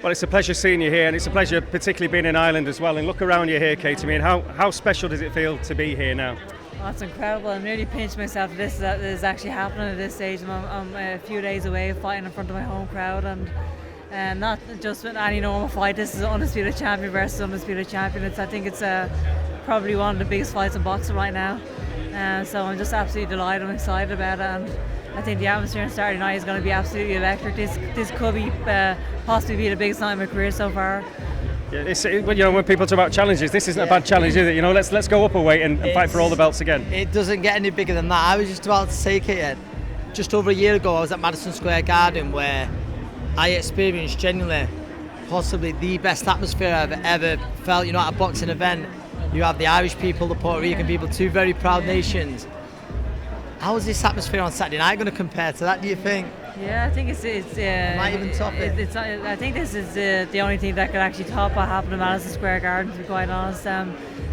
Well, it's a pleasure seeing you here, and it's a pleasure particularly being in Ireland as well. And look around you here, Katie. I mean, how special does it feel to be here now? Oh, it's incredible. I'm nearly pinched myself that this is actually happening at this stage. I'm a few days away fighting in front of my home crowd, and not just with any normal fight. This is undisputed champion versus undisputed champion. I think it's probably one of the biggest fights in boxing right now. So I'm just absolutely delighted. I'm excited about it, and I think the atmosphere on Saturday night is going to be absolutely electric. This could be possibly be the biggest night of my career so far. Yeah, when people talk about challenges, this isn't a bad challenge, is it? Let's go up a weight and fight for all the belts again. It doesn't get any bigger than that. I was just about to say, Kate, just over a year ago, I was at Madison Square Garden where I experienced genuinely possibly the best atmosphere I've ever felt. At a boxing event, you have the Irish people, the Puerto Rican people, two very proud nations. How is this atmosphere on Saturday night going to compare to that, do you think? Yeah, I think it's might even top it. I think this is the only thing that could actually top what happened in Madison Square Garden, to be quite honest. That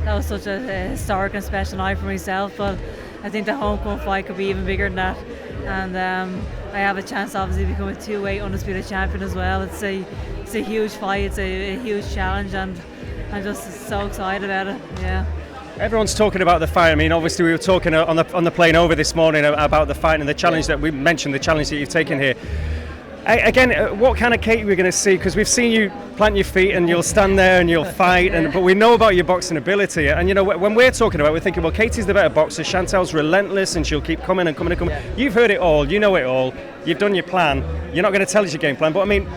was such a historic and special night for myself, but I think the homecoming fight could be even bigger than that. And I have a chance, obviously, to become a two-weight undisputed champion as well. It's a huge fight, it's a huge challenge, and I'm just so excited about it. Yeah. Everyone's talking about the fight. I mean, obviously we were talking on the plane over this morning about the fight and the challenge that we mentioned, the challenge that you've taken here. Again, what kind of Katie we're going to see? Because we've seen you plant your feet and you'll stand there and you'll fight, but we know about your boxing ability. And when we're talking about it, we're thinking, well, Katie's the better boxer. Chantelle's relentless and she'll keep coming and coming and coming. Yeah. You've heard it all. You know it all. You've done your plan. You're not going to tell us your game plan. But I mean,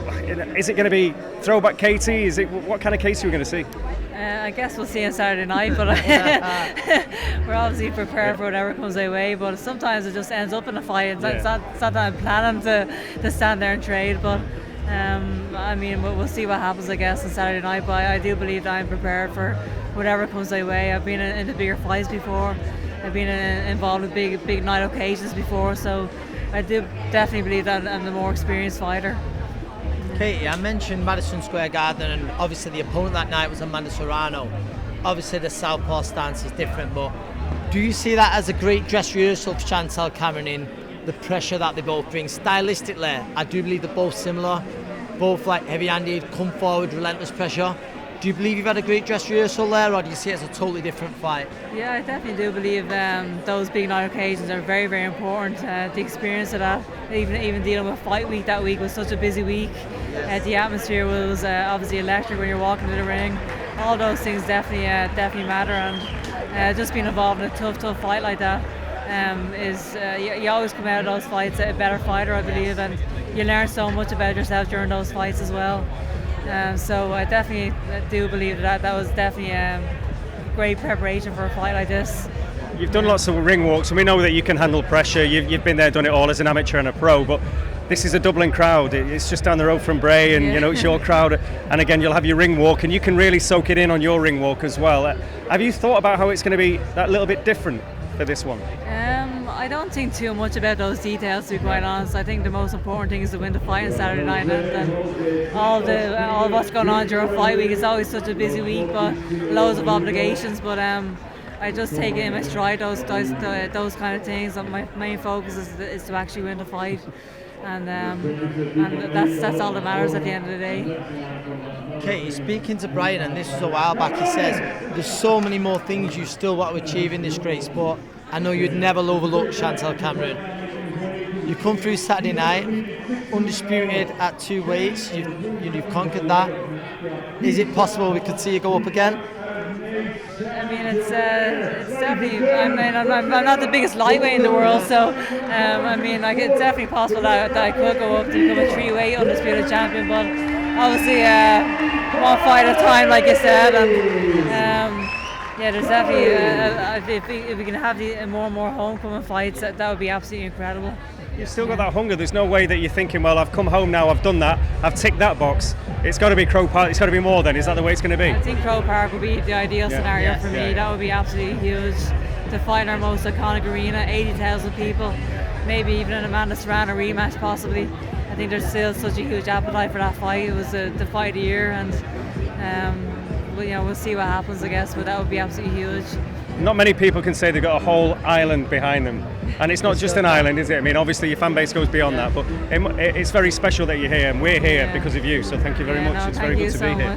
is it going to be throwback Katie? What kind of Katie we're going to see? I guess we'll see on Saturday night, but we're obviously prepared for whatever comes our way. But sometimes it just ends up in a fight. It's not that I'm planning to stand there and trade, but I mean, we'll see what happens, I guess, on Saturday night. But I do believe that I'm prepared for whatever comes our way. I've been in the bigger fights before. I've been involved with big night occasions before, so I do definitely believe that I'm the more experienced fighter. Katie, I mentioned Madison Square Garden, and obviously the opponent that night was Amanda Serrano. Obviously the southpaw stance is different, but do you see that as a great dress rehearsal for Chantelle Cameron in the pressure that they both bring? Stylistically, I do believe they're both similar, both like heavy-handed, come forward, relentless pressure. Do you believe you've had a great dress rehearsal there, or do you see it as a totally different fight? Yeah, I definitely do believe those big night occasions are very, very important. The experience of that, even dealing with fight week that week was such a busy week. The atmosphere was obviously electric when you're walking to the ring. All those things definitely matter, and just being involved in a tough fight like that you always come out of those fights a better fighter, I believe, and you learn so much about yourself during those fights as well. So I definitely do believe that was definitely great preparation for a fight like this. You've done lots of ring walks, and we know that you can handle pressure. You've been there, done it all as an amateur and a pro, but this is a Dublin crowd. It's just down the road from Bray, and it's your crowd. And again, you'll have your ring walk, and you can really soak it in on your ring walk as well. Have you thought about how it's going to be that little bit different for this one? I don't think too much about those details, to be quite honest. I think the most important thing is to win the fight on Saturday night, and all of what's going on during fight week. It's always such a busy week, but loads of obligations. But I just take it in my stride, those kind of things. My main focus is to actually win the fight, and that's all that matters at the end of the day. Katie, speaking to Brian, and this was a while back, he says there's so many more things you still want to achieve in this great sport. I know you'd never overlook Chantelle Cameron. You come through Saturday night, undisputed at two weights. You've conquered that. Is it possible we could see you go up again? I mean, it's definitely. I mean, I'm not the biggest lightweight in the world, so I mean, like, it's definitely possible that I could go up to become a three-weight undisputed champion. But obviously, one fight at a time, like you said, and. Yeah, there's definitely, if we can have more and more homecoming fights, that would be absolutely incredible. You've still got that hunger. There's no way that you're thinking, well, I've come home now, I've done that, I've ticked that box. It's got to be Croke Park, it's got to be more then. Is that the way it's going to be? I think Croke Park would be the ideal scenario for me. That would be absolutely huge. To fight in our most iconic arena, 80,000 people, maybe even an Amanda Serrano rematch possibly. I think there's still such a huge appetite for that fight. It was the fight of the year, and we'll see what happens, I guess, but that would be absolutely huge. not many people can say they've got a whole island behind them. And it's not just an island, is it? I mean, obviously your fan base goes beyond that, but it's very special that you're here, and we're here because of you. So thank you very much. No, It's thank very you good to so be here. much.